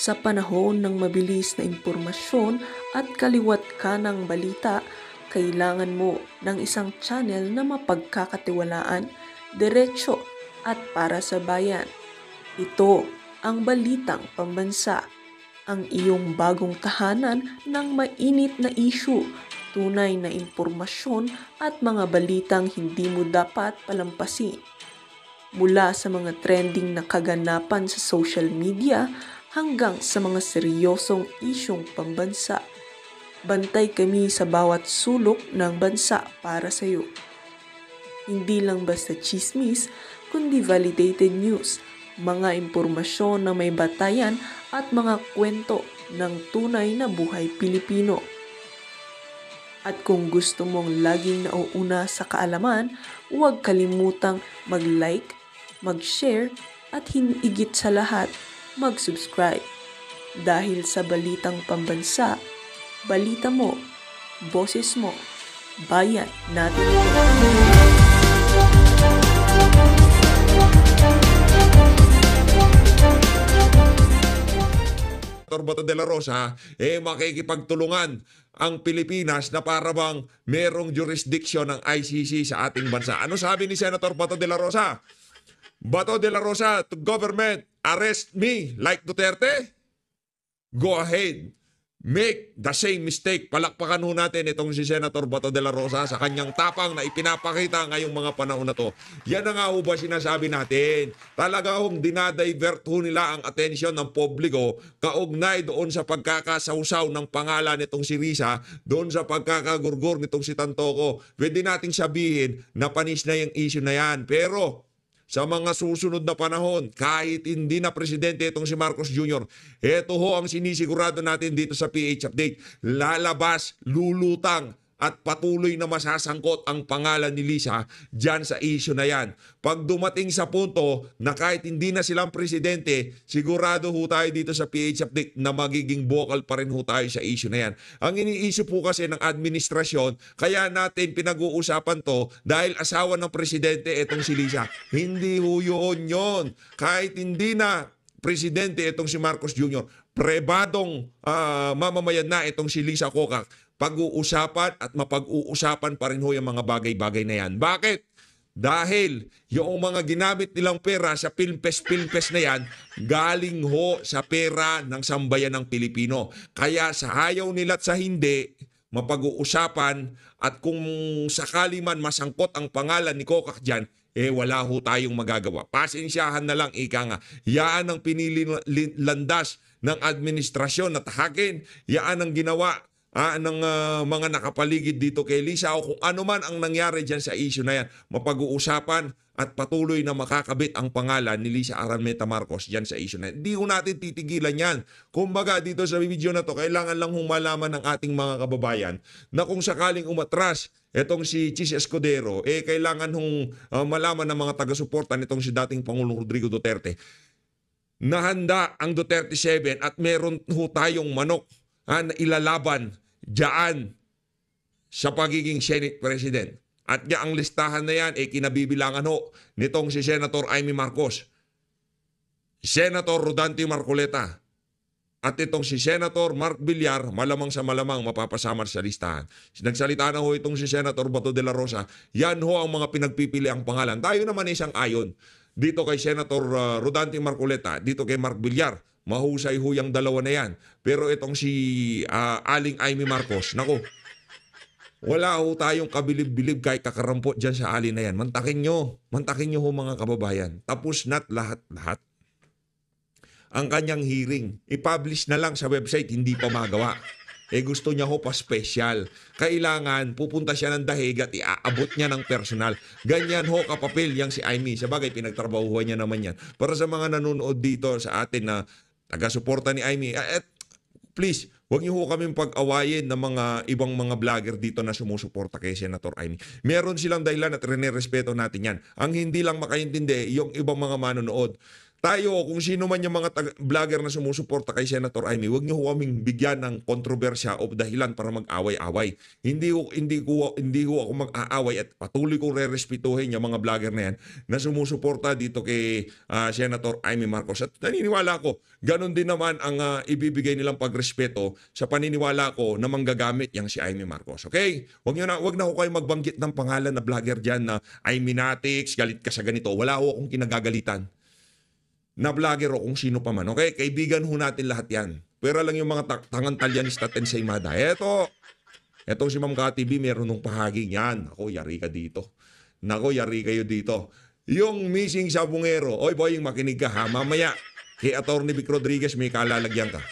Sa panahon ng mabilis na impormasyon at kaliwat ka ng balita, kailangan mo ng isang channel na mapagkakatiwalaan, diretso at para sa bayan. Ito ang Balitang Pambansa, ang iyong bagong tahanan ng mainit na issue, tunay na impormasyon at mga balitang hindi mo dapat palampasin. Mula sa mga trending na kaganapan sa social media hanggang sa mga seryosong isyong pambansa. Bantay kami sa bawat sulok ng bansa para sa iyo. Hindi lang basta chismis, kundi validated news, mga impormasyon na may batayan at mga kwento ng tunay na buhay Pilipino. At kung gusto mong laging nauuna sa kaalaman, huwag kalimutang mag-like, mag-share at higit sa lahat, mag-subscribe. Dahil sa Balitang Pambansa, balita mo, boses mo, bayan natin ito. Bato de la Rosa, makikipagtulungan ang Pilipinas na para bang merong jurisdiction ng ICC sa ating bansa. Ano sabi ni Senator Bato de la Rosa? Bato de la Rosa to government, arrest me like Duterte? Go ahead. Make the same mistake. Palakpakan ho natin itong si Senator Bato de la Rosa sa kanyang tapang na ipinapakita ngayong mga panahon na to. Yan na nga ho ba sinasabi natin? Talaga hong dinadivert ho nila ang atensyon ng publiko kaugnay doon sa pagkakasawsaw ng pangalan nitong si Risa, doon sa pagkakagurgur nitong si Tantoco. Pwede nating sabihin na panis na yung issue na yan. Pero sa mga susunod na panahon, kahit hindi na presidente itong si Marcos Jr., ito ho ang sinisigurado natin dito sa PH Update. Lalabas, lulutang, at patuloy na masasangkot ang pangalan ni Lisa dyan sa issue na yan. Pag dumating sa punto na kahit hindi na silang presidente, sigurado ho tayo dito sa PH Update na magiging vocal pa rin ho tayo sa issue na yan. Ang iniisip po kasi ng administrasyon, kaya natin pinag-uusapan to dahil asawa ng presidente itong si Lisa. Hindi ho yun. Kahit hindi na presidente itong si Marcos Jr., prebadong mamamayan na itong si Lisa Cocac, pag-uusapan at mapag-uusapan pa rin ho yung mga bagay-bagay na yan. Bakit? Dahil yung mga ginamit nilang pera sa Pilmpes na yan, galing ho sa pera ng sambayan ng Pilipino. Kaya sa ayaw nila at sa hindi, mapag-uusapan at kung sakali man masangkot ang pangalan ni Cocac dyan, wala ho tayong magagawa. Pasensyahan na lang, ika nga. Yaan ang pinili landas ng administrasyon na tahakin. Yaan ang ginawa ng mga nakapaligid dito kay Lisa o kung ano man ang nangyari dyan sa issue na yan, mapag-uusapan at patuloy na makakabit ang pangalan ni Lisa Araneta Marcos dyan sa issue na yan. Hindi ho natin titigilan yan. Kumbaga dito sa video na to, kailangan lang humalaman ng ating mga kababayan na kung sakaling umatras etong si Chis Escudero, kailangan hong malaman ng mga taga-suporta nitong si dating Pangulong Rodrigo Duterte na handa ang Duterte 7 at meron ho tayong manok na ilalaban diyan sa pagiging Senate President. At ang listahan na yan, kinabibilangan ho nitong si Senator Amy Marcos, Senator Rodante Marcoleta, at itong si Senator Mark Villar, malamang sa malamang mapapasama sa listahan. Nagsalita na ho itong si Senator Bato de la Rosa, yan ho ang mga pinagpipili ang pangalan. Tayo naman isang ayon dito kay Senator Rodante Marcoleta, dito kay Mark Villar. Mahusay ho yung dalawa na yan. Pero itong si Aling Amy Marcos, naku, wala ho tayong kabilib-bilib kahit kakarampot dyan sa alin na yan. Mantakin nyo ho mga kababayan. Tapos na't lahat-lahat. Ang kanyang hearing, i-publish na lang sa website, hindi pa magawa. Gusto niya ho pa special. Kailangan pupunta siya ng dahig at iaabot niya ng personal. Ganyan ho kapapil yang si Amy. Sabagay, pinagtrabahuhan niya naman yan. Para sa mga nanonood dito sa atin na taga-suporta ni Amy, please, huwag niyo ho kaming pag-awayin ng mga ibang mga vlogger dito na sumusuporta kay Senator Amy. Meron silang dahilan at rene-respeto natin yan. Ang hindi lang makaintindi, yung ibang mga manonood. tayo, kung sino man yung mga vlogger na sumusuporta kay Senator Amy, huwag niyo ho kaming bigyan ng kontrobersya o dahilan para mag-away-away. Hindi ko ako mag-aaway at patuloy kong rerespetuhin yung mga vlogger na yan na sumusuporta dito kay Senator Amy Marcos. At naniniwala ko, ganun din naman ang ibibigay nilang pagrespeto sa paniniwala ko na manggagamit yang si Amy Marcos. Okay? Huwag na ho kayo magbanggit ng pangalan na vlogger dyan na Amy Natix, galit ka sa ganito. Wala ho akong kinagagalitan na vlogger o kung sino pa man. Okay? Kaibigan ho natin lahat yan. Pero lang yung mga tangang talyanista tensaymada. Eto si Ma'am Ka TV, meron nung pahaging yan. Ako, yari ka dito. Nako, yari kayo dito. Yung missing sabungero, oy boy, makinig ka ha. Mamaya, kay Atty. Vic Rodriguez, may kalalagyan ka.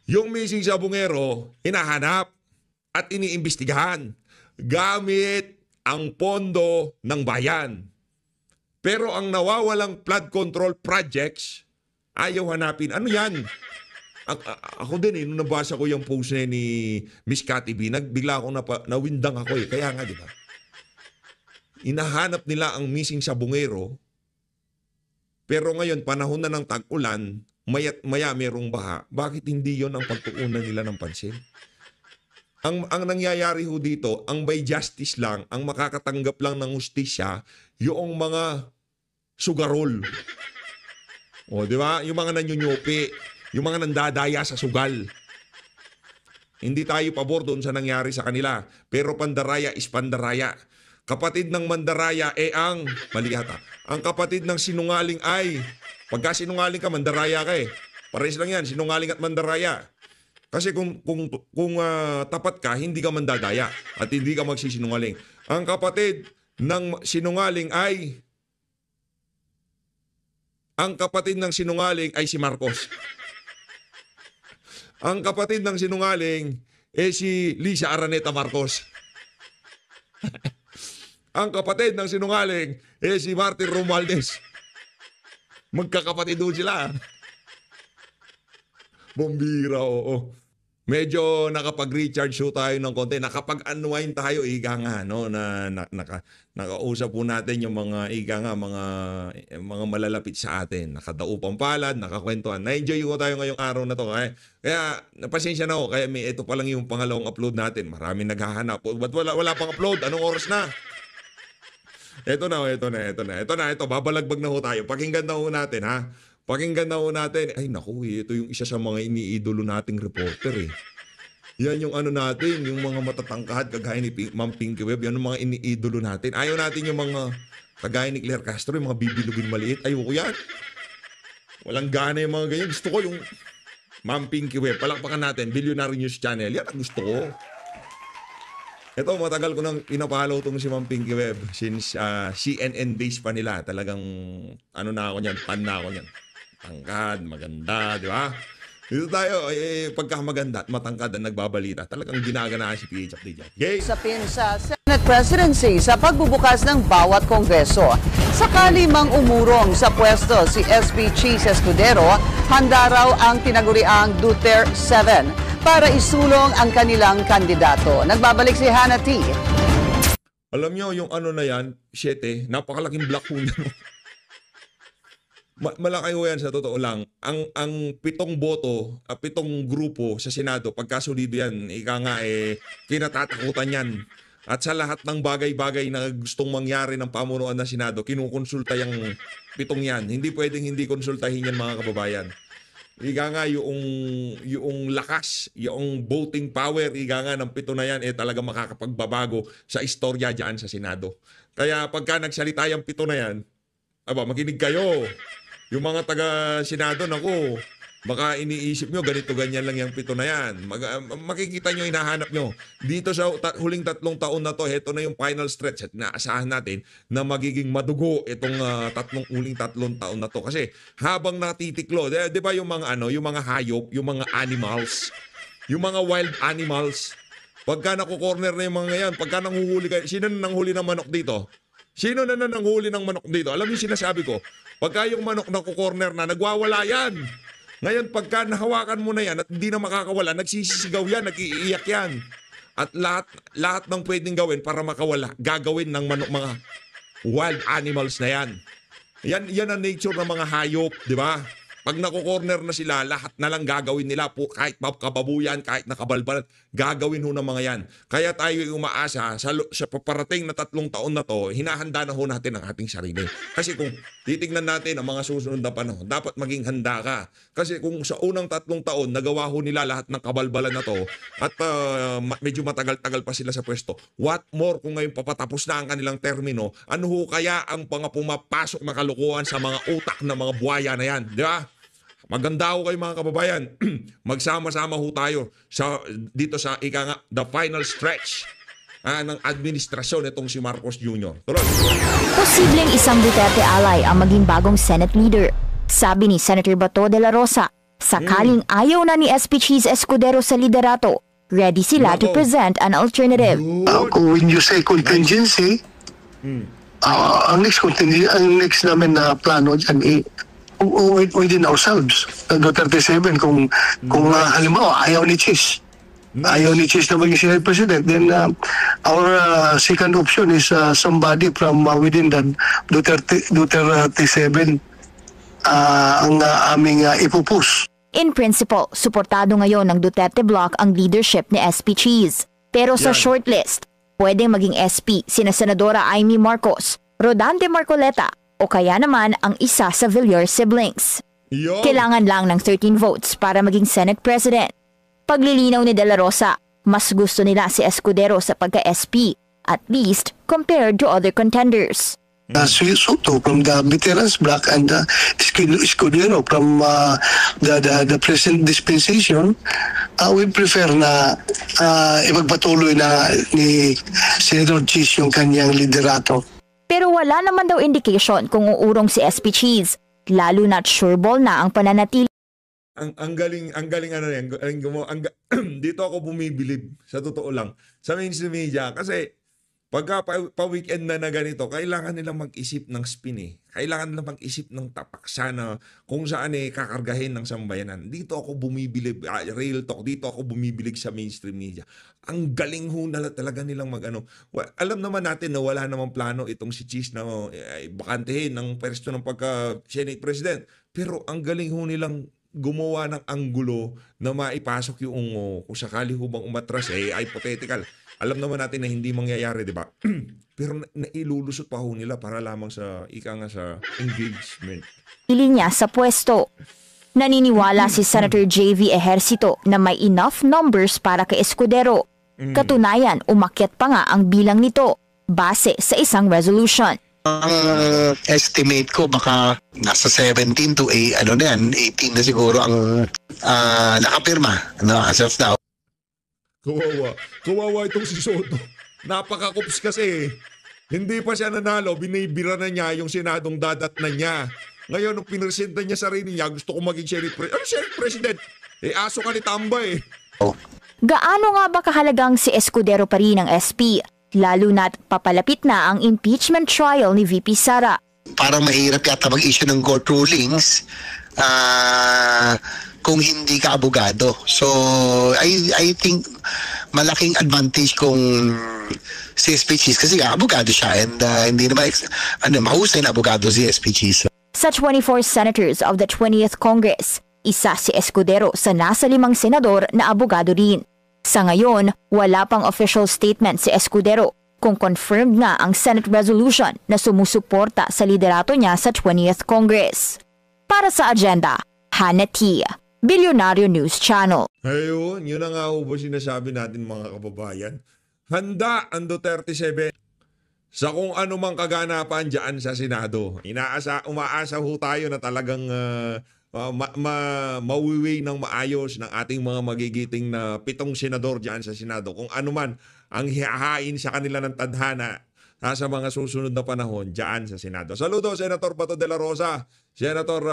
Yung missing sabungero, hinahanap at iniimbestigahan gamit ang pondo ng bayan. Pero ang nawawalang flood control projects, ayaw hanapin. Ano yan? Ako din nung nabasa ko yung post ni Miss Ka TV, bigla akong nawindang ako Kaya nga, di ba? Inahanap nila ang missing sabungero, pero ngayon, panahon na ng tag-ulan, maya merong baha. Bakit hindi yon ang pagtuunan nila ng pansin? Ang nangyayari ho dito, ang by justice lang, ang makakatanggap lang ng hustisya, yung mga sugarol. O, di ba? Yung mga nanyunyupi, yung mga nandadaya sa sugal. Hindi tayo pabor doon sa nangyari sa kanila. Pero pandaraya is pandaraya. Kapatid ng mandaraya mali ata. Ang kapatid ng sinungaling ay, pagka sinungaling ka, mandaraya ka Pares lang yan, sinungaling at mandaraya. Kasi kung tapat ka, hindi ka mandadaya at hindi ka magsisinungaling. Ang kapatid ng sinungaling ay si Marcos. Ang kapatid ng sinungaling si Lisa Araneta Marcos. Ang kapatid ng sinungaling si Martin Romualdez. Magkakapatid doon sila. Bombira, oo. Medyo nakapag-recharge show tayo ng konti. Nakapag-unwind tayo, no? Nakausap po natin yung mga, mga malalapit sa atin. Nakadaupang palad, nakakwentuhan. Na-enjoy ko tayo ngayong araw na to. Kaya pasensya na ako. Kaya ito pa lang yung pangalawang upload natin. Maraming naghahanap. Ba't wala pang upload? Anong oras na? Ito na. Babalagbag na ho tayo. Pakinggan na ho natin, ha? Pakinggan na ho natin. Ay, naku, ito yung isa sa mga iniidolo nating reporter, Yan yung natin, yung mga matatangkad, kagaya ni Ma'am Pinky Web, yan yung mga iniidolo natin. Ayaw natin yung mga, kagaya ni Claire Castro, yung mga bibilugin maliit. Ayoko yan. Walang gana yung mga ganyan. Gusto ko yung Ma'am Pinky Web. Palakpakan natin, Billionaire News Channel. Yan ang gusto ko. Ito, matagal ko nang pinapalaw itong si Ma'am Pinky Web. Since CNN base pa nila. Talagang, na ako niyan, fan na ako niyan. Tangkad, maganda, di ba? Dito tayo, pagka maganda at matangkad ang nagbabalita, talagang ginagana si PH Update dyan. Okay? Sapin sa Senate Presidency sa pagbubukas ng bawat kongreso. Sakali mang umurong sa pwesto si SB Cheese Escudero, handa raw ang tinaguriang Duterte 7 para isulong ang kanilang kandidato. Nagbabalik si Hannah T. Alam nyo, yung na yan, 7, napakalaking black hole. Malaki ho yan sa totoo lang. Ang 7 boto, 7 grupo sa Senado, pagkasolido yan, kinatatakutan yan. At sa lahat ng bagay-bagay na gustong mangyari ng pamunuan ng Senado, kinukonsulta yung 7 yan. Hindi pwedeng hindi konsultahin yan, mga kababayan. Yung lakas, yung voting power, ng 7 na yan, talaga makakapagbabago sa istorya dyan sa Senado. Kaya pagka nagsalita yung 7 na yan, makinig kayo. Yung mga taga-Senado, naku, baka iniisip nyo, ganito-ganyan lang yung 7 na yan. Makikita nyo, hinahanap nyo. Dito sa huling 3 taon na to, ito na yung final stretch at naasahan natin na magiging madugo itong huling 3 taon na to. Kasi habang natitiklo, di ba yung mga yung mga hayop, yung mga animals, yung mga wild animals, pagka nakukorner na yung mga yan, pagka nanguhuli kayo, sino na nanghuli ng manok dito? Sino na nanghuli ng manok dito? Alam niyo sinasabi ko, pagka yung manok nakukorner na, nagwawala yan. Ngayon, pagka nahawakan mo na yan at hindi na makakawala, nagsisisigaw yan, nag-iiyak yan. At lahat ng pwedeng gawin para makawala, gagawin ng manok, mga wild animals na yan. Yan ang nature ng mga hayop, di ba? Pag nako-corner na sila, lahat na lang gagawin nila po, kahit kababuyan, kahit nakabalbalan, gagawin ho ng mga yan. Kaya tayo umaasa sa paparating na 3 taon na to, hinahanda na ho natin ang ating sarili. Kasi kung titignan natin ang mga susunod na panahon, dapat maging handa ka. Kasi kung sa unang 3 taon, nagawa ho nila lahat ng kabalbalan na to at medyo matagal-tagal pa sila sa pwesto, what more kung ngayon papatapos na ang kanilang termino, ano ho kaya ang mga pumapasok na kalukuhan sa mga utak ng mga buhaya na yan, di ba? Maganda ho kayo mga kababayan. Magsama-sama ho tayo dito sa the final stretch ng administrasyon itong si Marcos Jr. Tuloy. Posibleng isang Duterte ally ang maging bagong Senate leader. Sabi ni Senator Bato de la Rosa, sakaling ayaw na ni SP Cheese Escudero sa liderato, ready sila to present an alternative. When you say contingency, ang next namin na plano dyan within ourselves, Duterte 7, kung halimbawa ayaw ni Cheese na maging Senate President, then our second option is somebody from within the Duterte 7 ang aming ipupus. In principle, suportado ngayon ng Duterte Bloc ang leadership ni SP Cheese. Pero sa shortlist, pwedeng maging SP sina Senadora Amy Marcos, Rodante Marcoleta, o kaya naman ang isa sa Villar siblings. Kailangan lang ng 13 votes para maging Senate President. Paglilinaw ni De La Rosa, mas gusto nila si Escudero sa pagka-SP, at least compared to other contenders. Soto from the veterans bloc and Escudero from the present dispensation, we prefer na ipagpatuloy na ni Senator Cheese yung kanyang liderato. Pero wala naman daw indication kung uurong si SP Cheese, lalo na't sureball na ang pananatili. Ang galing ano yan, dito ako bumibilib sa totoo lang sa mainstream media kasi pagka pa-weekend na ganito, kailangan nilang mag-isip ng spin eh. Kailangan nilang mag-isip ng tapak sana kung saan kakargahin ng sambayanan. Dito ako bumibilib, real talk, dito ako bumibilig sa mainstream media. Ang galing ho na talaga nilang alam naman natin na wala namang plano itong si Cheese na bakantehin ng pwesto ng pagka-Senate President. Pero ang galing ho nilang gumawa ng anggulo na maipasok yung kung sakali ho bang umatras hypothetical. Alam naman natin na hindi mangyayari, di ba? Pero nailulusot pa ho nila para lamang sa sa engagement. Ili niya sa pwesto. Naniniwala si Senator JV Ejercito na may enough numbers para kay Escudero. Katunayan, umakyat pa nga ang bilang nito base sa isang resolution. Ang estimate ko baka nasa 17 to 18 na siguro ang nakapirma as of now. Kawawa itong si Soto. Napaka-kups kasi. Hindi pa siya nanalo, binibira na niya yung senadong dadat na niya. Ngayon, nung pinresenta niya sarili niya, gusto ko maging Senate President. Ano Senate President? Aso ka ni Tamba eh. Gaano nga ba kahalagang si Escudero pa rin ng SP? Lalo na't papalapit na ang impeachment trial ni VP Sara. Parang mahirap yata mag-issue ng court rulings kung hindi ka abogado. So, I think malaking advantage kung si SP Cheese kasi abogado siya and hindi naman mahusay na abogado si SP Cheese. Sa 24 senators of the 20th Congress, isa si Escudero sa nasa 5 senador na abogado rin. Sa ngayon, wala pang official statement si Escudero kung confirmed nga ang Senate resolution na sumusuporta sa liderato niya sa 20th Congress. Para sa agenda, Hannah T., Bilyonaryo News Channel. Ayun, yun na nga ho ba sinasabi natin mga kababayan. Handa ang Duterte 7 sa kung ano mang kaganapan dyan sa Senado. Umaasa ho tayo na talagang mawiwi ng maayos ng ating mga magigiting na 7 senador dyan sa Senado. Kung ano man ang hihahain sa kanila ng tadhana sa mga susunod na panahon dyan sa Senado. Saludo, Senator Bato de la Rosa, Senator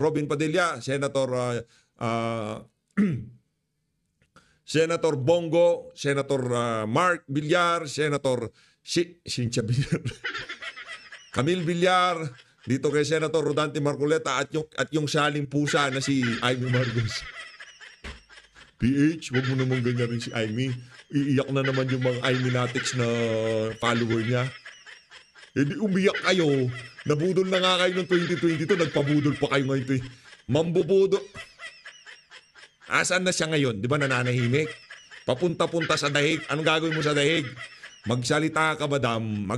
Robin Padilla, Senator Senator Bongo, Senator Mark Villar, Senator Cynthia Villar, Camille Villar, dito kay Senator Rodante Marcoleta at yung saling pusa na si Amy Marcos. PH, wag mo naman ganyan rin si Amy. Iiyak na naman yung mga Amy Natics na follower niya. Hindi umiyak kayo. Nabudol na nga kayo ng 2022, nagpabudol pa kayo ngayon. Mambubudol. Asan na siya ngayon? Di ba nananahimik? Papunta-punta sa dahig. Anong gagawin mo sa dahig? Magsalita ka, madam.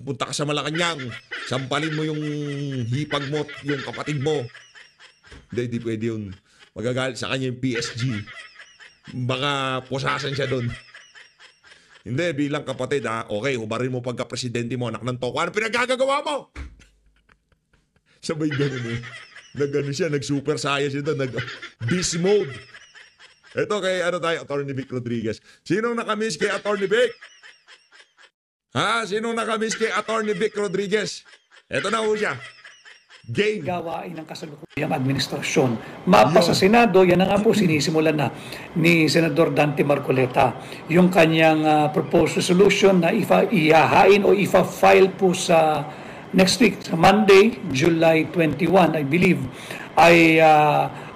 Punta ka sa Malacanang. Sampalin mo yung hipag mo, yung kapatid mo. Hindi pwede yun. Magagalit sa kanya yung PSG. Baka pusasan siya doon. Hindi, bilang kapatid okay, hubarin mo pagka-presidente mo, anak ng toko. Ano pinagagagawa mo? Sabay ganun eh. Nag-ano siya, nag-super saya siya doon, nag-beast mode. Ito kay Attorney Vic Rodriguez. Sinong nakamiss kay Attorney Vic? Sinong nakamiss kay Attorney Vic Rodriguez? Ito na ho siya. Game. Gawain ng kasalukuyang administrasyon. Mapa sa Senado, yan na nga po sinisimulan na ni Senador Dante Marcoleta. Yung kanyang proposed resolution na ihahain o ifa-file po sa next week, sa Monday, July 21, I believe, ay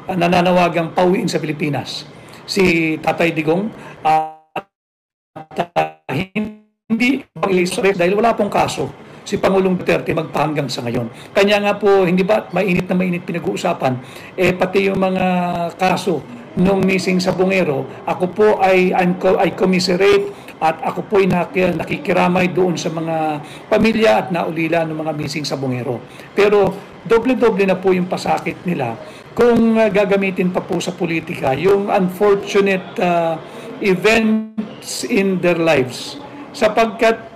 nananawagang pauwiin sa Pilipinas. Si Tatay Digong hindi pang-ilisore dahil wala pong kaso si Pangulong Duterte magpahanggang sa ngayon. Kanya nga po, hindi ba mainit na mainit pinag-uusapan, pati yung mga kaso nung missing sabongero, ako po ay commiserate at ako po ay nakikiramay doon sa mga pamilya at naulila ng mga missing sabongero. Pero doble-doble na po yung pasakit nila kung gagamitin pa po sa politika yung unfortunate events in their lives. Sapagkat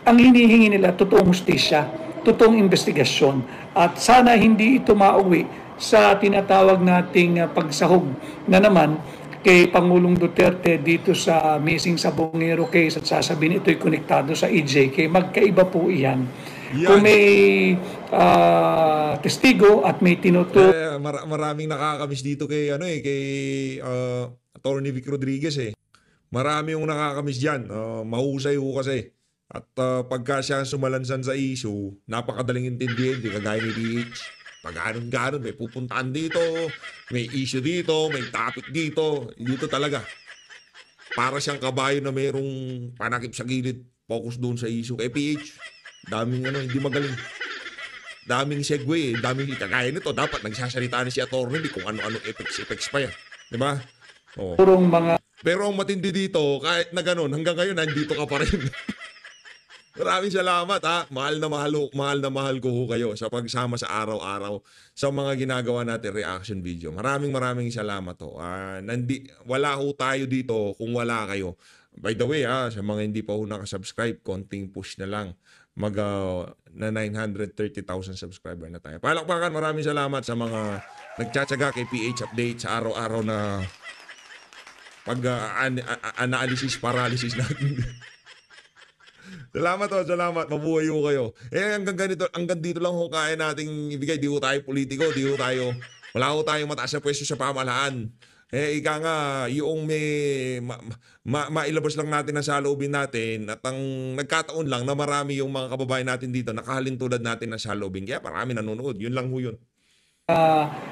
ang hinihingi nila, totoong hustisya, totoong investigasyon. At sana hindi ito mauwi sa tinatawag nating pagsahog na naman kay Pangulong Duterte dito sa missing sabongero case at sasabihin ito'y konektado sa EJK. Magkaiba po iyan. Kung may testigo at may tinuto... Maraming nakakamiss dito kay, kay Attorney Vic Rodriguez eh. Marami yung nakakamiss dyan. Mahusay ho kasi. At pagka siya sumalansan sa issue, napakadaling intindihin, di kagaya ni DH. Pag ganon, may pupuntaan dito, may issue dito, may topic dito. Dito talaga. Para siyang kabayo na mayroong panakip sa gilid, focus doon sa issue. Kay PH, daming hindi magaling. Daming segue, daming kagaya nito. Dapat nagsasalita na si attorney kung ano-ano effects pa yan. Diba? Oh. Pero ang matindi dito, kahit na ganon, hanggang ngayon, nandito ka pa rin. Maraming salamat Mahal na mahal ko kayo sa pagsama sa araw-araw sa mga ginagawa natin reaction video. Maraming salamat wala ho tayo dito kung wala kayo. By the way sa mga hindi pa ho nakasubscribe, konting push na lang. Na 930,000 subscriber na tayo. Palakpakan, maraming salamat sa mga nagtsatsaga kay PH Update sa araw-araw na analysis paralysis natin. Salamat mabuhay ho kayo. Hanggang dito lang ho kaya nating ibigay. Di ho tayo politiko, wala ho tayong mataas na pwesto sa pamahalaan. Ika nga, yung mailabas lang natin ang saloobin natin at ang nagkataon lang na marami yung mga kababayan natin dito nakahalin tulad natin ng saloobin. Kaya marami nanonood. Yun lang ho yun.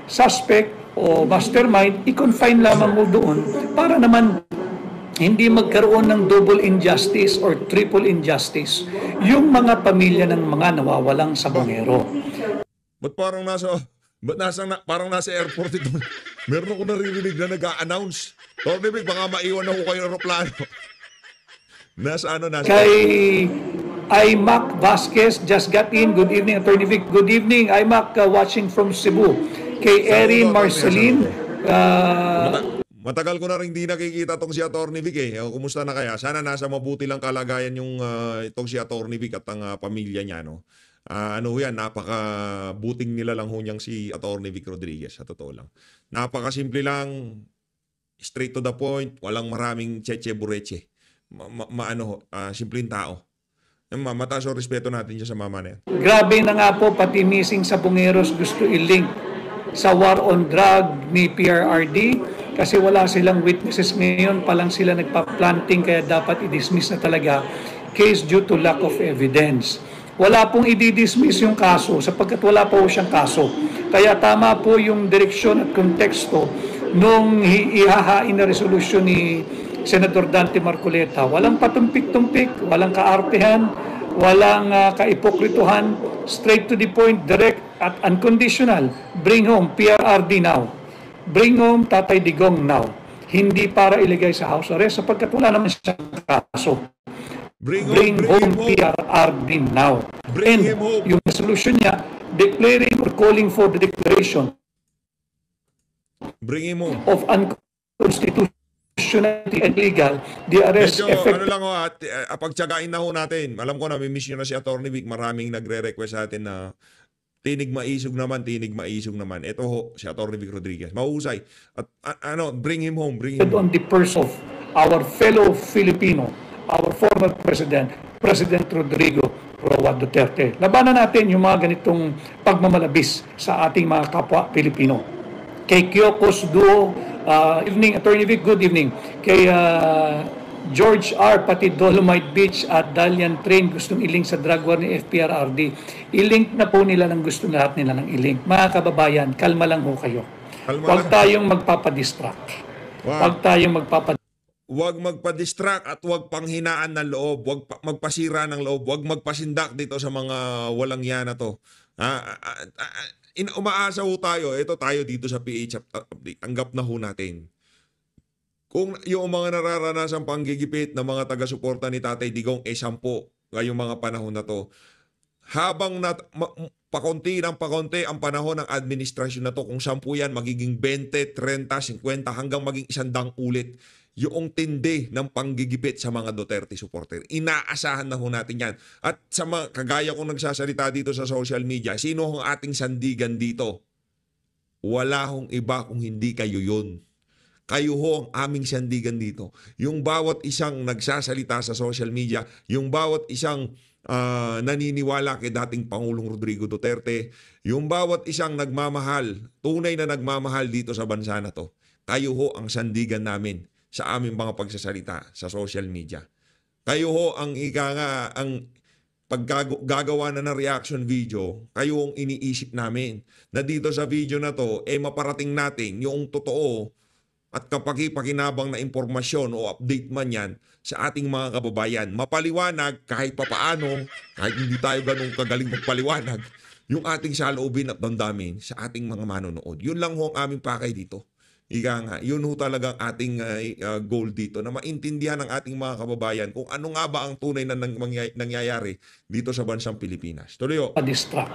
Suspect o mastermind, i-confine lamang mo doon para naman hindi magkaroon ng double injustice or triple injustice yung mga pamilya ng mga nawawalang sabongero. Parang nasa airport ito? Meron ako naririnig na nag-a-announce. Attorney Vic, baka maiwan ako kayo ng aeroplano. Nasa Kay Imac Vasquez just got in. Good evening, Attorney Vic. Good evening, Imac, watching from Cebu. Kay Erin Marceline. Matagal ko na rin di nakikita tong si Attorney Vic kumusta na kaya? Sana nasa mabuti lang kalagayan yung itong si Attorney Vic at ang pamilya niya, no? Napaka-buting nila lang ho niyang si Attorney Vic Rodriguez, sa totoo lang. Napaka-simple lang, straight to the point, walang maraming cheche-bureche. Simpleng tao. Mataas o respeto natin siya sa mama na yan. Grabe na nga po, pati missing sabongeros gusto i-link sa war on drug ni PRRD kasi wala silang witnesses ngayon pa lang sila nagpa-planting kaya dapat i-dismiss na talaga case due to lack of evidence. Wala pong i-dismiss yung kaso sapagkat wala pa po siyang kaso. Kaya tama po yung direksyon at konteksto nung ihahain na resolusyon ni Senator Dante Marcoleta. Walang patumpik-tumpik, walang kaartehan, walang kaipokrituhan, straight to the point, direct at unconditional. Bring home PRRD now. Bring home Tatay Digong now. Hindi para ilagay sa house arrest sapagkat wala naman siyang kaso. Bring home PRRD now. Bring And him home. yung resolution niya, declaring or calling for the declaration Bring him home. of unconstitutionality and illegal, the arrest Medyo, effective. pagtsagain na ho natin. Alam ko na, may miss nyo na si Atty. Vic. Maraming nagre-request sa atin na tinig maisog naman. Ito ho, si Atty. Vic Rodriguez. Mahusay. At bring him home. On the person of our fellow Filipino, our former President, President Rodrigo Roa Duterte. Labanan natin yung mga ganitong pagmamalabis sa ating mga kapwa Pilipino. Kay Kyokos Duo, evening, Atty. Vic, good evening. Kay George R. pati Dolomite Beach at Dalian Train gustong ilink sa drug war ni FPRRD. Ilink na po nila ng gusto lahat nila ng ilink. Mga kababayan, kalma lang ho kayo. Huwag tayong magpapadistract. Huwag tayong Huwag magpa-distract at huwag panghinaan ng loob. Huwag magpasira ng loob. Huwag magpasindak dito sa mga walang yan na to. Umaasa ho tayo. Ito tayo dito sa PH Update. Tanggap na ho natin. Kung yung mga nararanasan panggigipit ng mga taga-suporta ni Tatay Digong 10 ngayong mga panahon na to. Habang pakonti ng pakonti ang panahon ng administrasyon na to, kung 10 yan, magiging 20, 30, 50 hanggang maging 100 ulit. Yung tindi ng panggigipit sa mga Duterte supporter. Inaasahan na ho natin yan. At sa mga kagaya kong nagsasalita dito sa social media, sino ang ating sandigan dito? Wala hong iba kung hindi kayo yun. Kayo ho ang aming sandigan dito. Yung bawat isang nagsasalita sa social media, yung bawat isang naniniwala kay dating Pangulong Rodrigo Duterte, yung bawat isang nagmamahal, tunay na nagmamahal dito sa bansa na to, kayo ho ang sandigan namin sa aming mga pagsasalita sa social media. Kayo ho ang ang paggagawa na ng reaction video, kayo ang iniisip namin na dito sa video na to, maparating natin yung totoo at kapaki-pakinabang na impormasyon o update man yan sa ating mga kababayan. Mapaliwanag kahit papaano, kahit hindi tayo ganun kagaling magpaliwanag, yung ating saloobin at damdamin sa ating mga manonood. Yun lang ho ang aming pakay dito. Yun ho talagang ating goal dito, na maintindihan ng ating mga kababayan kung ano nga ba ang tunay na nangyayari dito sa bansang Pilipinas. Tuloy ho. Distract.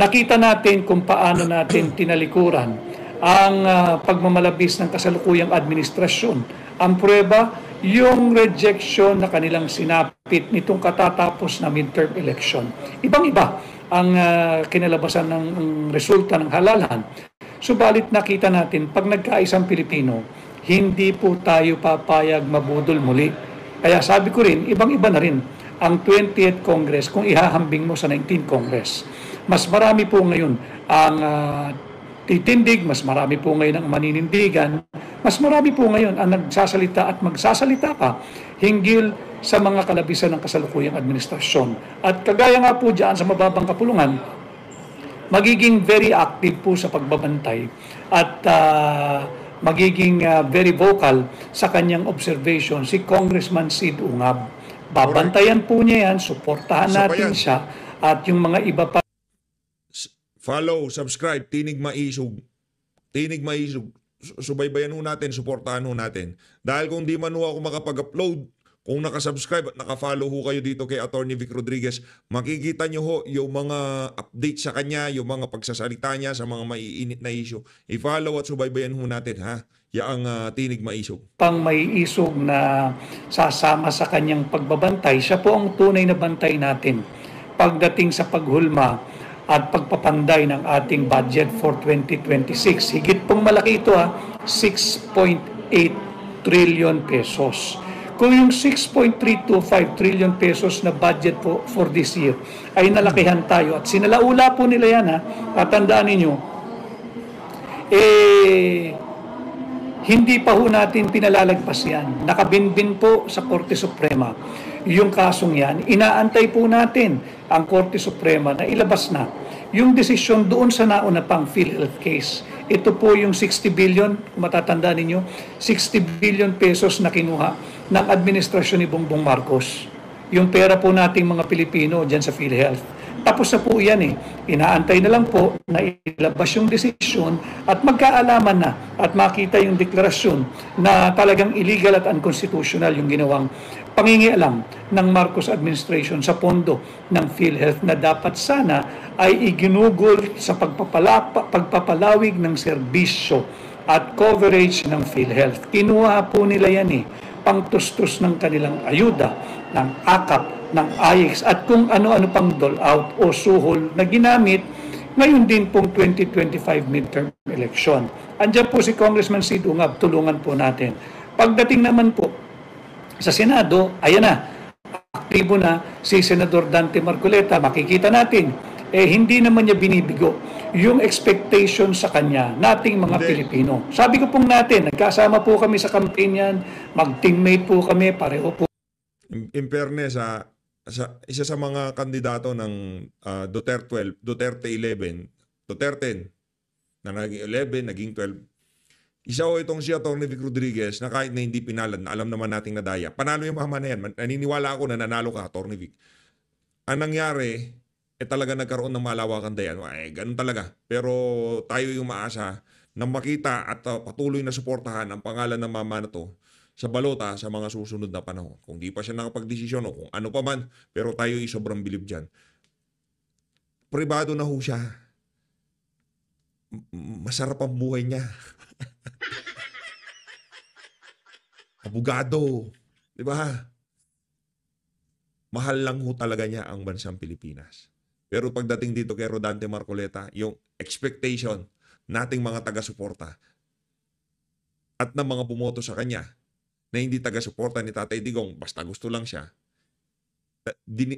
Nakita natin kung paano natin tinalikuran ang pagmamalabis ng kasalukuyang administrasyon. Ang prueba, yung rejection na kanilang sinapit nitong katatapos na midterm election. Ibang-iba ang kinalabasan ng resulta ng halalan. Subalit nakita natin, pag nagkaisang Pilipino, hindi po tayo papayag mabudol muli. Kaya sabi ko rin, ibang-iba na rin ang 20th Congress kung ihahambing mo sa 19th Congress. Mas marami po ngayon ang titindig, mas marami po ngayon ang maninindigan, mas marami po ngayon ang nagsasalita at magsasalita pa hinggil sa mga kalabisan ng kasalukuyang administrasyon. At kagaya nga po dyan sa mababang kapulungan, magiging very active po sa pagbabantay at magiging very vocal sa kanyang observation si Congressman Sid Ungab. Babantayan po niya yan, suportahan natin siya at yung mga iba pa. Follow, subscribe, Tinig Maisog. Tinig Maisog. Subaybayan ho natin, suportahan ho natin. Dahil kung di man ho ako makapag-upload, kung nakasubscribe at nakafollow ho kayo dito kay Atty. Vic Rodriguez, makikita nyo ho yung mga update sa kanya, yung mga pagsasalita niya sa mga maiinit na issue. I-follow at subaybayan ho natin, ha? Yaang Tinig Maisog. Pang maiisog na sasama sa kanyang pagbabantay, siya po ang tunay na bantay natin pagdating sa paghulma at pagpapanday ng ating budget for 2026. Higit pong malaki ito, 6.8 trillion pesos. Kung yung 6.325 trillion pesos na budget po for this year ay nalakihan tayo at sinalaula po nila yan, tatandaan ninyo, hindi pa ho natin pinalalagpas yan. Nakabinbin po sa Korte Suprema yung kasong yan. Inaantay po natin ang Korte Suprema na ilabas na yung desisyon doon sa nauna pang PhilHealth case. Ito po yung 60 billion, kung matatandaan ninyo, 60 billion pesos na kinuha ng administrasyon ni Bongbong Marcos. yung pera po nating mga Pilipino dyan sa PhilHealth. Tapos na po yan eh. Inaantay na lang po na ilabas yung desisyon at magkaalaman na at makita yung deklarasyon na talagang illegal at unconstitutional yung ginawang pangingialam ng Marcos administration sa pondo ng PhilHealth na dapat sana ay iginugol sa pagpapalawig ng serbisyo at coverage ng PhilHealth. Kinuha po nila yan eh, pangtustos ng kanilang ayuda, ng AKAP, ng AIX at kung ano-ano pang dole-out o suhol na ginamit ngayon din pong 2025 midterm election. Andiyan po si Congressman Sid Ungab, tulungan po natin. Pagdating naman po sa Senado, ayan na, aktibo na si Senador Dante Marcoleta, makikita natin, hindi naman niya binibigo yung expectation sa kanya, nating mga Pilipino. Sabi ko pong natin, nagkasama po kami sa campaign yan, mag-teammate po kami, pareho po. In fairness, isa sa mga kandidato ng Duterte 11, Duterte na naging 11, naging 12, isa o itong si Atty. Vic Rodriguez na kahit na hindi pinalad, na alam naman nating nadaya. Panalo yung mama na yan. Naniniwala ako na nanalo ka, Atty. Vic. Ang nangyari, talaga nagkaroon ng malawakang dayan. Ganun talaga. Pero tayo yung maasa na makita at patuloy na suportahan ang pangalan ng mama na to sa balota sa mga susunod na panahon. Kung di pa siya nakapagdesisyon o kung ano pa man, pero tayo ay sobrang bilib dyan. Pribado na ho siya. Masarap ang buhay niya. Abogado. Di ba? Mahal lang ho talaga niya ang bansang Pilipinas. Pero pagdating dito kay Rodante Marcoleta, yung expectation nating mga taga-suporta at ng mga bumoto sa kanya na hindi taga-suporta ni Tatay Digong, basta gusto lang siya,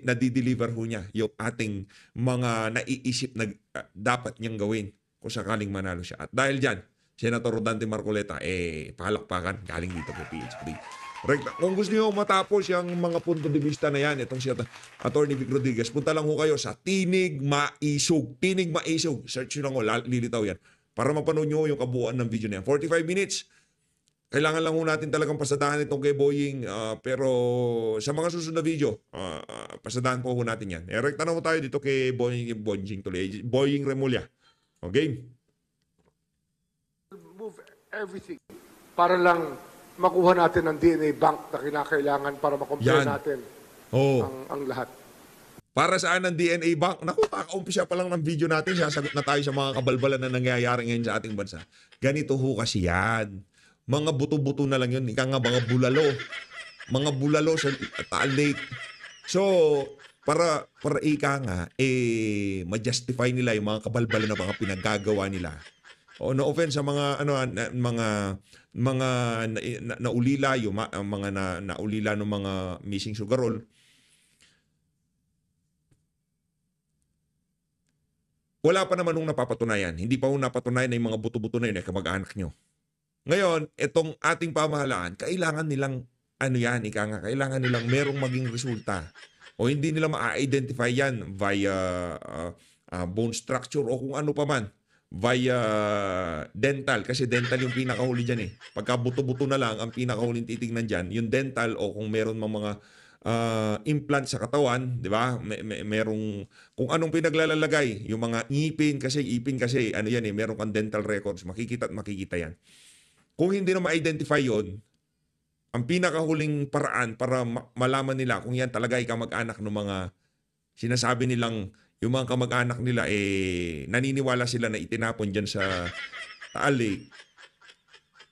nadideliver ho niya yung ating mga naiisip na dapat niyang gawin kung sakaling manalo siya. At dahil dyan, Senator Rodante Marcoleta, palakpakan galing dito kay PH3. Kung gusto niyo matapos yung mga punto de vista na yan, itong si Atty. Vic Rodriguez, punta lang ho kayo sa Tinig Maisog. Tinig Maisog. Search nyo lang ho, lilitaw yan. Para mapanood nyo yung kabuuan ng video na yan. 45 minutes. Kailangan lang ho natin talagang pasadahan itong kay Boying. Pero sa mga susunod na video, pasadahan po ho natin yan. Rekta na ho tayo dito kay Boying Remulla. Okay? Move everything para lang makuha natin ang DNA bank na kinakailangan para makompare natin ang lahat. Para saan ang DNA bank? Naku, kaka-umpisa pa lang ng video natin, sasagot na tayo sa mga kabalbalan na nangyayari ngayon sa ating bansa. Ganito ho kasi yan. Mga buto-buto na lang yun. Ika nga, mga bulalo. Mga bulalo sa Taal Lake. So, para ika nga, ma-justify nila yung mga kabalbalan na mga pinaggagawa nila. No offense sa mga naulila yung mga naulila ng mga missing sugarol. Wala pa naman nung napapatunayan. Hindi pa nung napatunayan na yung mga buto-buto na yun kamag-anak nyo. Ngayon, itong ating pamahalaan, kailangan nilang kailangan nilang merong maging resulta. O hindi nila ma-identify yan via bone structure o kung ano pa man. Via dental, kasi dental yung pinakahuli dyan Pagka buto-buto na lang, ang pinakahuling titignan dyan, yung dental o kung meron mga implant sa katawan, di ba? Merong, kung anong pinaglalagay, yung mga ipin kasi, meron kang dental records, makikita at makikita yan. Kung hindi na ma-identify yon, ang pinakahuling paraan para malaman nila kung yan talaga ay kamag-anak ng mga sinasabi nilang yung mga kamag-anak nila, naniniwala sila na itinapon dyan sa Taal Lake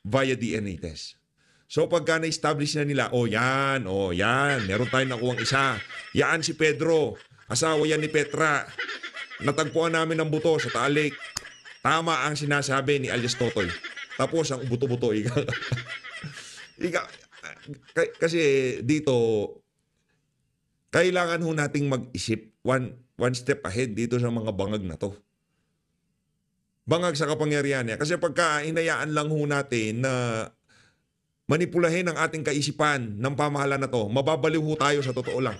via DNA test. So pagka na-establish na nila, yan, meron tayong nakuhang isa. Yan si Pedro, asawa yan ni Petra. Natagpuan namin ng buto sa Taal Lake. Tama ang sinasabi ni alias Totoy. Tapos ang buto-buto, kasi dito, kailangan ho nating mag-isip one step ahead dito sa mga bangag na to. Bangag sa kapangyarihan niya. Kasi pagka hinayaan lang ho natin na manipulahin ang ating kaisipan ng pamahalaan na to, mababaliw ho tayo sa totoo lang.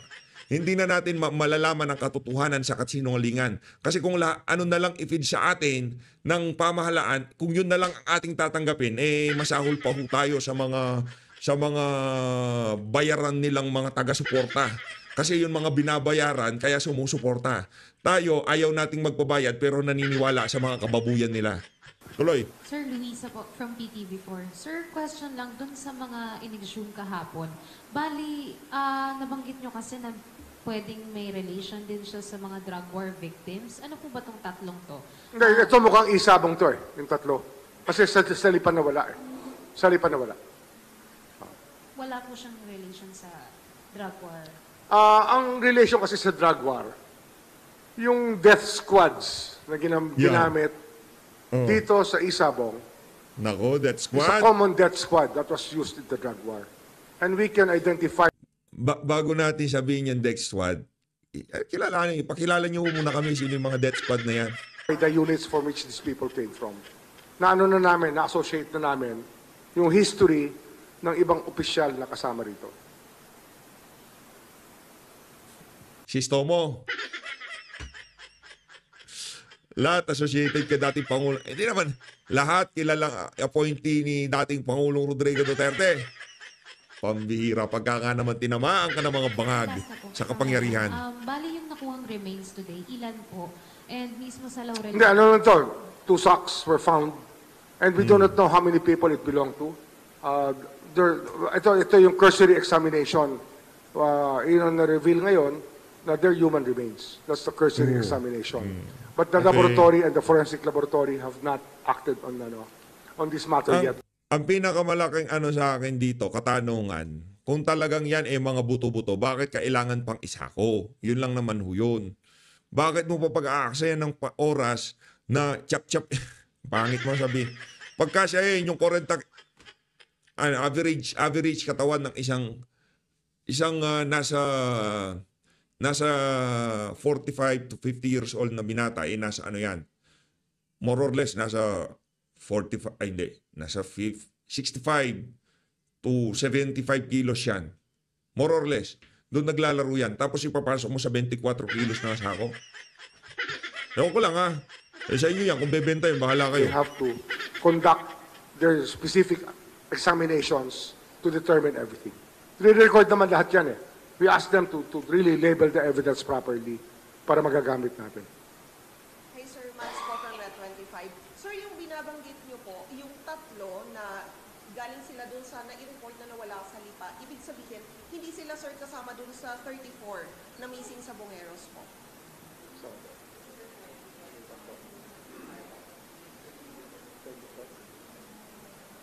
Hindi na natin malalaman ang katotohanan sa kasinungalingan. Kasi kung ano na lang i-feed sa atin ng pamahalaan, kung yun na lang ang ating tatanggapin, masahol pa ho tayo sa mga bayaran nilang mga taga-suporta. Kasi yung mga binabayaran, kaya sumusuporta. Tayo, ayaw nating magbabayad pero naniniwala sa mga kababuyan nila. Tuloy. Sir Luisa po, from PTV4. Sir, question lang dun sa mga in-exhume kahapon. Bali, nabanggit nyo kasi na pwedeng may relation din siya sa mga drug war victims. Ano po ba tong tatlong to? Hindi, ito mukhang isabong to yung tatlo. Kasi sa lipan na wala Sa lipan na wala. Wala po siyang relation sa drug war. Ang relation kasi sa drug war, yung death squads na ginamit dito sa Isabong, Nako, that is a squad. common death squad that was used in the drug war. And we can identify Bago natin sabihin yung death squad, ipakilala niyo muna kami sino yung mga death squad na yan. the units from which these people came from. Na-associate na namin yung history ng ibang opisyal na kasama rito. Si Stomo. Lahat associated kay dating Pangulo. Hindi naman, lahat kilalang appointee ni dating Pangulong Rodrigo Duterte. Pambihira, pagka nga naman tinamaan ka ng mga bangag sa kapangyarihan. Bali yung nakuhang remains today, ilan po? And mismo sa Laurel. Hindi, ano lang to? 2 socks were found. And we do not know how many people it belonged to. Ito yung cursory examination. Na-reveal ngayon na they're human remains. That's the cursory examination. But the laboratory and the forensic laboratory have not acted on this matter yet. Ang pinakamalaking sa akin dito, katanungan, kung talagang yan mga buto-buto, bakit kailangan pang isako? Yun lang naman ho yun. Bakit mo pa pag-aaksayan ng oras na chap-chap, pangit mo sabi, pagka siya yung 40, average katawan ng isang nasa 45 to 50 years old na binata, nasa yan, more or less, nasa 65 to 75 kilos yan. More or less. Doon naglalaro yan. Tapos ipapasok mo sa 24 kilos na sako. Ewan ko lang sa inyo yan. Kung bebenta yun, bahala kayo. They have to conduct their specific examinations to determine everything. Re-record naman lahat yan We ask them to really label the evidence properly para magagamit natin. Hey Sir, Max po from Red 25. Sir, yung binabanggit nyo po, yung tatlo na galing sila dun sa na-report na nawala sa Lipa, ibig sabihin, hindi sila sir kasama dun sa 34 na missing sa Bongeros po.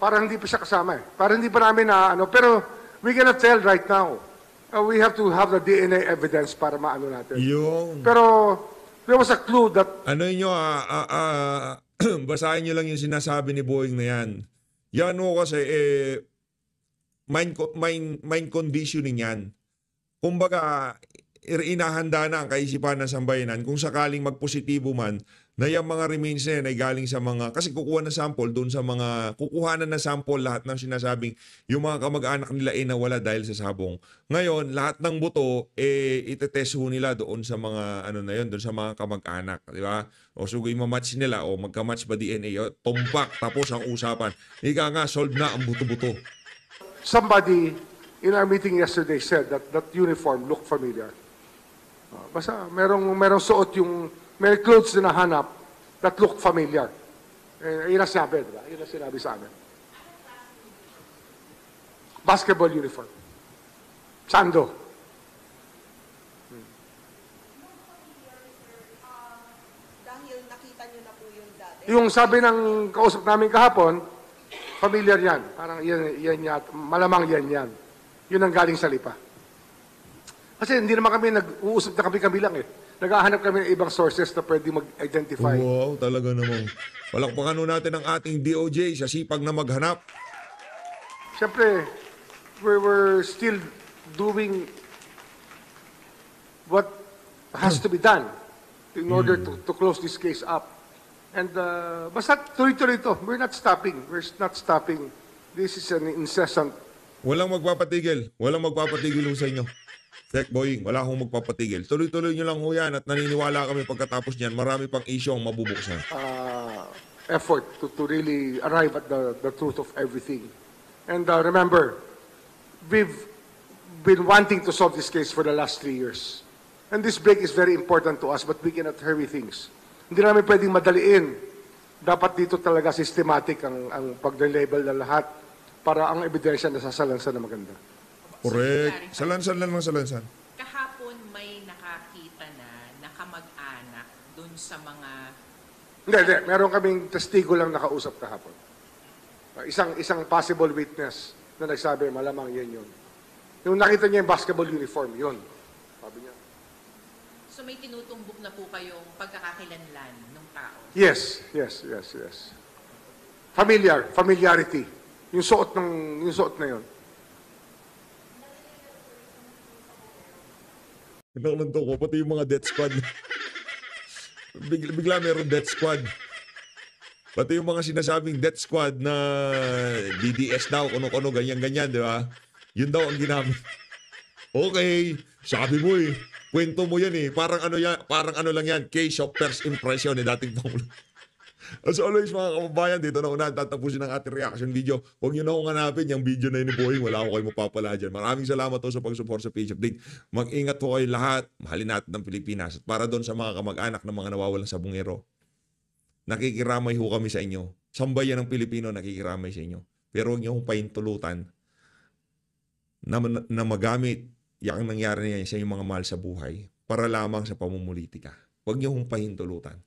Parang hindi pa siya kasama Parang hindi pa namin pero we cannot tell right now. We have to have the DNA evidence para maano natin. Pero there was a clue that basahin nyo lang yung sinasabi ni Boeing na yan. Yan kasi mind conditioning yan. Kumbaga, inahanda na ang kaisipan ng sambayanan kung sakaling magpositibo man na yung mga remains na yan ay galing sa mga, kasi kukuha na sample doon sa mga, kukuhanan na sample lahat ng sinasabing yung mga kamag-anak nila nawala dahil sa sabong. Ngayon, lahat ng buto, itetest ho nila doon sa mga, doon sa mga kamag-anak. Di ba? O sugay mamatch nila, o magka-match ba DNA, o tumpak, tapos ang usapan. Ika nga, solved na ang buto-buto. Somebody in our meeting yesterday said that uniform looked familiar. Basta merong suot may clothes na nahanap that looked familiar. Yun ang sinabi, diba? Yun ang sinabi sa amin. Basketball uniform. Sando. Dahil nakita nyo na po yung dati. Yung sabi ng kausap namin kahapon, familiar yan. Parang yan, malamang yan. Yun ang galing sa Lipa. Kasi hindi naman kami nag-uusap na kami lang Naghahanap kami ng ibang sources na pwede mag-identify. Wow, talaga namang. Palakpakan natin ang ating DOJ sa sipag na maghanap. Siyempre, we're still doing what has to be done in order to close this case up. And basta tuloy-tuloy ito. We're not stopping. This is an incessant. Walang magpapatigil sa inyo. Tech Boeing, wala akong magpapatigil. Tuloy-tuloy nyo lang ho yan at naniniwala kami pagkatapos niyan, marami pang issue ang mabubuksan. Effort to really arrive at the truth of everything. And remember, been wanting to solve this case for the last 3 years. And this break is very important to us, but we cannot hurry things. Hindi namin pwedeng madaliin. Dapat dito talaga systematic ang pag-label ng lahat para ang ebidensya nasasalansan na maganda. Correct. Salansan lang ng salansan. Kahapon may nakakita na kamag-anak dun sa mga... Hindi. Meron kaming testigo lang nakausap kahapon. Isang possible witness na nagsabi, malamang yan yun. Yung nakita niya yung basketball uniform, yun. Sabi niya. So may tinutumbok na po kayong pagkakakilanlan ng tao? Yes. Familiarity. Yung suot na yun. Naman ko, pati yung mga death squad. Bigla meron death squad. Pati yung mga sinasabing death squad na DDS daw, kuno-kuno, ganyan-ganyan, di ba? Yun daw ang ginamit. Okay, sabi mo eh. Kwento mo yan eh. Parang ano lang yan, case of first impression ni dating Pangulo. As always mga kababayan, dito na unahan tatapusin ang ating reaction video. Huwag nyo na akong hanapin yung video na yun ni Boeing. Wala ako kayo mapapala dyan. Maraming salamat po sa pag-support sa page update. Mag-ingat po kayo lahat. Mahalin natin ang Pilipinas. At para doon sa mga kamag-anak ng mga nawawalan sa bungero, nakikiramay ho kami sa inyo. Sambayan ng Pilipino nakikiramay sa inyo. Pero huwag nyo akong pahintulutan na magamit yung nangyari niya sa inyong mga mahal sa buhay para lamang sa pamumulitika. Huwag nyo akong pahintulutan.